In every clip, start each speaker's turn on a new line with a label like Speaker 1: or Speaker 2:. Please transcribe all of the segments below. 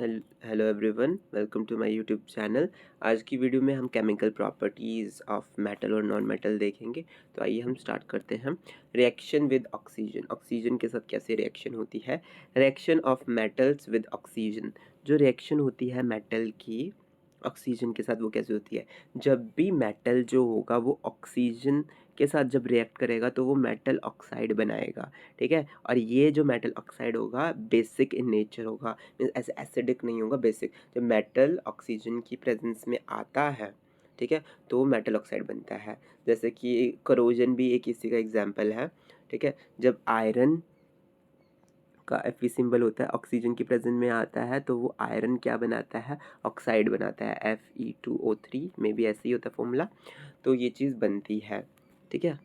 Speaker 1: Hello everyone, welcome to my YouTube channel. आज की video में हम केमिकल प्रॉपर्टीज़ ऑफ मेटल और नॉन मेटल देखेंगे। तो आइए हम स्टार्ट करते हैं। रिएक्शन विद ऑक्सीजन, ऑक्सीजन के साथ कैसे रिएक्शन होती है। Reaction of metals with oxygen, जो रिएक्शन होती है मेटल की ऑक्सीजन के साथ वो कैसे होती है। जब भी मेटल जो होगा वो ऑक्सीजन के साथ जब रिएक्ट करेगा तो वो मेटल ऑक्साइड बनाएगा, ठीक है। और ये जो मेटल ऑक्साइड होगा बेसिक इन नेचर होगा, मीन्स ऐसे एसिडिक नहीं होगा, बेसिक। जब मेटल ऑक्सीजन की प्रेजेंस में आता है, ठीक है, तो वो मेटल ऑक्साइड बनता है। जैसे कि करोजन भी एक इसी का एग्जाम्पल है, ठीक है। जब आयरन का Fe सिंबल होता है, ऑक्सीजन की प्रेजेंस में आता है तो वो आयरन क्या बनाता है, ऑक्साइड बनाता है, Fe2O3 में भी ऐसे ही होता है फॉर्मूला। तो ये चीज़ बनती है, ठीक है।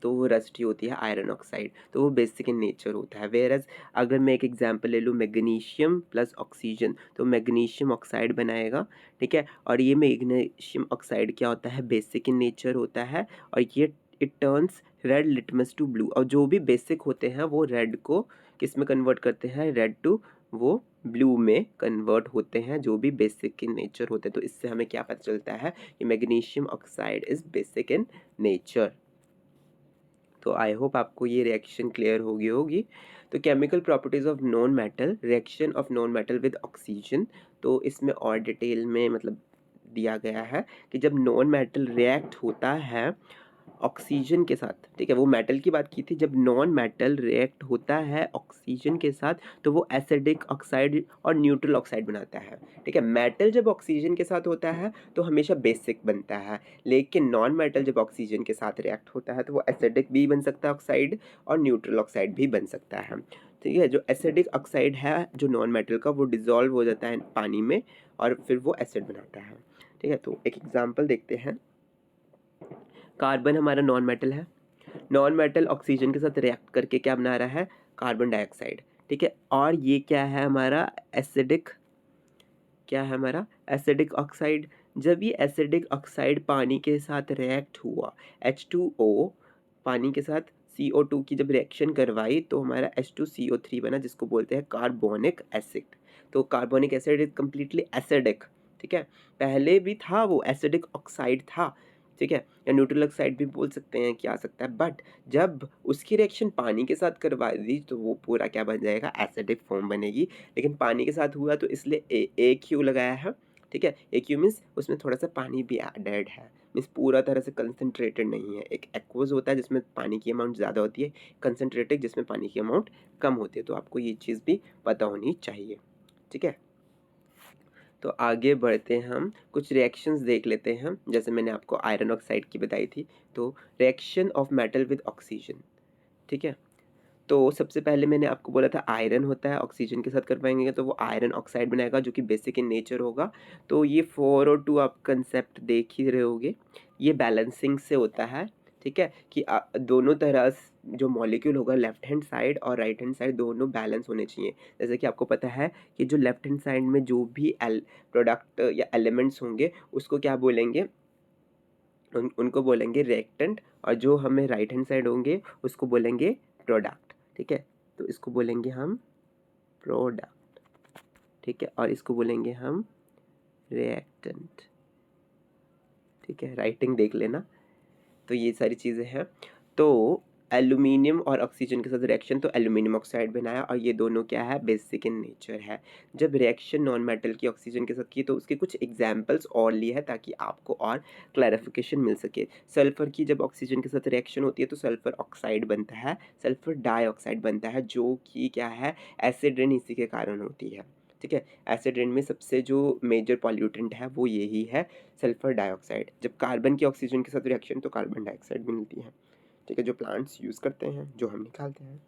Speaker 1: तो वो रस्टी होती है आयरन ऑक्साइड, तो वो बेसिक इन नेचर होता है। वेयरएज अगर मैं एक एग्जांपल ले लूँ मैग्नीशियम प्लस ऑक्सीजन, तो मैग्नीशियम ऑक्साइड बनाएगा, ठीक है। और ये मैग्नीशियम ऑक्साइड क्या होता है, बेसिक इन नेचर होता है। और ये it turns red litmus to blue, और जो भी बेसिक होते हैं वो रेड को किस में कन्वर्ट करते हैं, रेड टू वो ब्लू में कन्वर्ट होते हैं, जो भी बेसिक इन नेचर होते हैं। तो इससे हमें क्या पता चलता है कि magnesium oxide is basic in nature. तो आई होप आपको ये रिएक्शन क्लियर हो गई होगी। तो chemical properties of non metal, reaction of non metal with oxygen. तो इसमें और डिटेल में मतलब दिया गया है कि जब नॉन मेटल रिएक्ट होता है ऑक्सीजन के साथ, ठीक है, वो मेटल की बात की थी। जब नॉन मेटल रिएक्ट होता है ऑक्सीजन के साथ तो वो एसिडिक ऑक्साइड और न्यूट्रल ऑक्साइड बनाता है, ठीक है। मेटल जब ऑक्सीजन के साथ होता है तो हमेशा बेसिक बनता है, लेकिन नॉन मेटल जब ऑक्सीजन के साथ रिएक्ट होता है तो वो एसिडिक भी बन सकता है ऑक्साइड, और न्यूट्रल ऑक्साइड भी बन सकता है, ठीक है। जो एसिडिक ऑक्साइड है जो नॉन मेटल का, वो डिजॉल्व हो जाता है पानी में और फिर वो एसिड बनाता है, ठीक है। तो एक एग्जांपल देखते हैं। कार्बन हमारा नॉन मेटल है, नॉन मेटल ऑक्सीजन के साथ रिएक्ट करके क्या बना रहा है, कार्बन डाइऑक्साइड, ठीक है। और ये क्या है हमारा एसिडिक, क्या है हमारा एसिडिक ऑक्साइड। जब ये एसिडिक ऑक्साइड पानी के साथ रिएक्ट हुआ, H2O पानी के साथ CO2 की जब रिएक्शन करवाई तो हमारा H2CO3 बना, जिसको बोलते हैं कार्बोनिक एसिड। तो carbonic acid is completely acidic, ठीक है। पहले भी था वो एसिडिक ऑक्साइड था, ठीक है, या न्यूट्रल ऑक्साइड भी बोल सकते हैं कि आ सकता है। बट जब उसकी रिएक्शन पानी के साथ करवा दी तो वो पूरा क्या बन जाएगा, एसिडिक फॉर्म बनेगी। लेकिन पानी के साथ हुआ तो इसलिए एक क्यू लगाया है, ठीक है। एक क्यू मीन्स उसमें थोड़ा सा पानी भी एडेड है, मीन्स पूरा तरह से कंसनट्रेटेड नहीं है। एक एक्वस होता है जिसमें पानी की अमाउंट ज़्यादा होती है, कंसनट्रेटेड जिसमें पानी की अमाउंट कम होती है। तो आपको ये चीज़ भी पता होनी चाहिए, ठीक है। तो आगे बढ़ते हैं, हम कुछ रिएक्शंस देख लेते हैं। जैसे मैंने आपको आयरन ऑक्साइड की बताई थी, तो reaction of metal with oxygen, ठीक है। तो सबसे पहले मैंने आपको बोला था आयरन होता है, ऑक्सीजन के साथ कर पाएंगे तो वो आयरन ऑक्साइड बनाएगा जो कि बेसिक इन नेचर होगा। तो ये 4 और 2 आप कंसेप्ट देख ही रहे होगे। ये बैलेंसिंग से होता है, ठीक है, कि दोनों तरह जो मॉलिक्यूल होगा लेफ्ट हैंड साइड और राइट हैंड साइड दोनों बैलेंस होने चाहिए। जैसे कि आपको पता है कि जो लेफ्ट हैंड साइड में जो भी प्रोडक्ट या एलिमेंट्स होंगे उसको क्या बोलेंगे, उनको बोलेंगे रिएक्टेंट, और जो हमें राइट हैंड साइड होंगे उसको बोलेंगे प्रोडक्ट, ठीक है। तो इसको बोलेंगे हम प्रोडक्ट, ठीक है, और इसको बोलेंगे हम रिएक्टेंट, ठीक है। राइटिंग देख लेना। तो ये सारी चीज़ें हैं। तो एल्यूमिनियम और ऑक्सीजन के साथ रिएक्शन, तो एल्यूमिनियम ऑक्साइड बनाया, और ये दोनों क्या है, बेसिक इन नेचर है। जब रिएक्शन नॉन मेटल की ऑक्सीजन के साथ की तो उसके कुछ एग्जांपल्स और लिए हैं ताकि आपको और क्लैरिफिकेशन मिल सके। सल्फर की जब ऑक्सीजन के साथ रिएक्शन होती है तो सल्फर ऑक्साइड बनता है, सल्फर डाइऑक्साइड बनता है, जो कि क्या है, एसिड रेन इसी के कारण होती है, ठीक है। एसिड रेन में सबसे जो मेजर पॉल्यूटेंट है वो यही है, सल्फर डाइऑक्साइड। जब कार्बन की ऑक्सीजन के साथ रिएक्शन तो कार्बन डाइऑक्साइड भी मिलती है, ठीक है, जो प्लांट्स यूज़ करते हैं, जो हम निकालते हैं।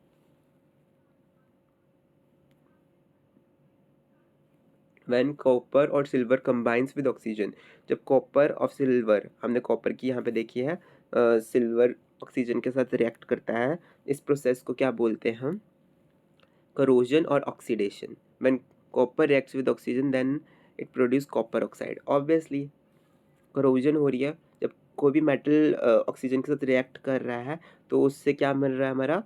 Speaker 1: व्हेन कॉपर और सिल्वर कंबाइंस विद ऑक्सीजन, जब कॉपर और सिल्वर, हमने कॉपर की यहाँ पे देखी है, सिल्वर ऑक्सीजन के साथ रिएक्ट करता है, इस प्रोसेस को क्या बोलते हैं हम, करोजन और oxidation. When copper reacts with oxygen then it produce copper oxide. Obviously corrosion हो रही है, जब कोई भी मेटल ऑक्सीजन के साथ रिएक्ट कर रहा है तो उससे क्या मिल रहा है हमारा,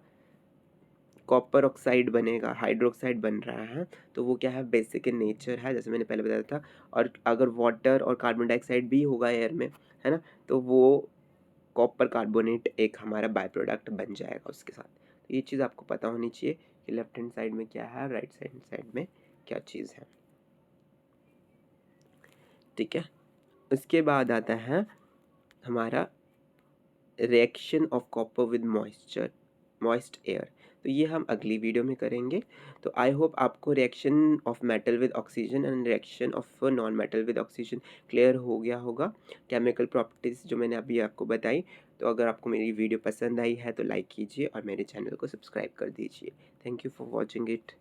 Speaker 1: कॉपर ऑक्साइड बनेगा, हाइड्रोक्साइड बन रहा है, तो वो क्या है, बेसिक इन नेचर है, जैसे मैंने पहले बताया था। और अगर वाटर और कार्बन डाइऑक्साइड भी होगा एयर में, है ना, तो वो कॉपर कार्बोनेट एक हमारा बाय प्रोडक्ट बन जाएगा उसके साथ। तो ये चीज़ आपको पता होनी चाहिए कि लेफ्ट हैंड साइड में क्या है, राइट साइड में क्या चीज़ है, ठीक है। उसके बाद आता है हमारा reaction of copper with moist air. तो ये हम अगली वीडियो में करेंगे। तो आई होप आपको reaction of metal with oxygen and reaction of non metal with oxygen clear हो गया होगा, केमिकल प्रॉपर्टीज़ जो मैंने अभी आपको बताई। तो अगर आपको मेरी वीडियो पसंद आई है तो लाइक कीजिए और मेरे चैनल को सब्सक्राइब कर दीजिए। Thank you for watching it.